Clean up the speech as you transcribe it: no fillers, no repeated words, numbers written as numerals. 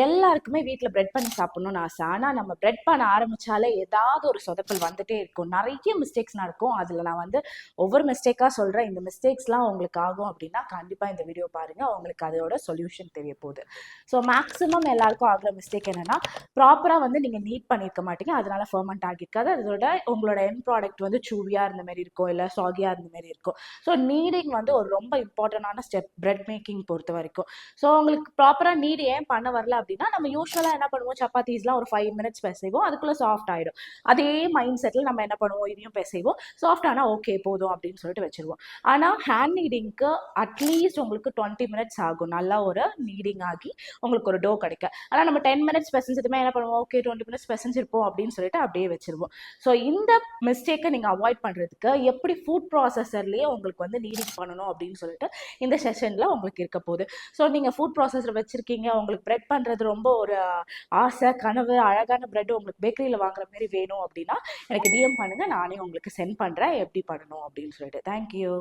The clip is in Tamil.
எல்லாருக்குமே வீட்டில் பிரெட் பண்ணி சாப்பிடணும்னு ஆசை. ஆனால் நம்ம பிரெட் பண்ண ஆரம்பிச்சாலே ஏதாவது ஒரு சொதப்பல் வந்துட்டே இருக்கும். நிறைய மிஸ்டேக்ஸ் நடக்கும். அதில் நான் வந்து ஒவ்வொரு மிஸ்டேக்காக சொல்கிறேன். இந்த மிஸ்டேக்ஸ்லாம் உங்களுக்கு ஆகும் அப்படின்னா கண்டிப்பாக இந்த வீடியோ பாருங்கள், உங்களுக்கு அதோட சொல்யூஷன் தெரிய போகுது. ஸோ மேக்ஸிமம் எல்லாருக்கும் ஆகிற மிஸ்டேக் என்னென்னா, ப்ராப்பராக வந்து நீங்கள் நீட் பண்ணியிருக்க மாட்டீங்க, அதனால ஃபர்மெண்ட் ஆகியிருக்காது. அதோட உங்களோட எண்ட் ப்ராடக்ட் வந்து சூவியாக இருந்த மாதிரி இருக்கும், இல்லை சாகியாக இருந்த மாதிரி இருக்கும். ஸோ நீடிங் வந்து ஒரு ரொம்ப இம்பார்ட்டண்டான ஸ்டெப் பிரெட் மேக்கிங் பொறுத்த வரைக்கும். ஸோ உங்களுக்கு ப்ராப்பராக நீட் ஏன் பண்ண வரல அப்படின்னா, நம்ம யூஸ்வலாக என்ன பண்ணுவோம், சப்பாத்தீஸ்லாம் ஒரு 5 மினிட்ஸ் பிசைவோம், அதுக்குள்ளே சாஃப்ட் ஆகிடும். அதே மைண்ட் செட்டில் நம்ம என்ன பண்ணுவோம், இதையும் பிசைவோம், சாஃப்ட் ஆனால் ஓகே போதும் அப்படின்னு சொல்லிட்டு வச்சுருவோம். ஆனால் ஹேண்ட் நீடிங்க்கு அட்லீஸ்ட் உங்களுக்கு 20 மினிட்ஸ் ஆகும் நல்லா ஒரு நீடிங் ஆகி உங்களுக்கு ஒரு டோ கிடைக்க. ஆனால் நம்ம 10 மினிட்ஸ் பிசைஞ்சதுமே என்ன பண்ணுவோம், ஓகே 20 மினிட்ஸ் பிசைஞ்சிருப்போம் அப்படின்னு சொல்லிட்டு அப்படியே வச்சிருவோம். ஸோ இந்த மிஸ்டேக்கை நீங்கள் அவாய்ட் பண்ணுறதுக்கு எப்படி ஃபுட் ப்ராசஸர்லேயே உங்களுக்கு வந்து நீடிங் பண்ணணும் அப்படின்னு சொல்லிட்டு இந்த செஷனில் உங்களுக்கு இருக்க போகுது. ஸோ நீங்கள் ஃபுட் ப்ராசஸர் வச்சுருக்கீங்க, உங்களுக்கு பிரெட் பண்ணுறது ரொம்ப ஒரு ஆசை, கனவு, அழகான பிரெட் உங்களுக்கு பேக்கரியில் வாங்குற மாதிரி வேணும் அப்படின்னா எனக்கு டிஎம் பண்ணுங்கள், நானே உங்களுக்கு சென்ட் பண்ணுறேன் எப்படி பண்ணணும் அப்படின்னு சொல்லிட்டு. தேங்க்யூ.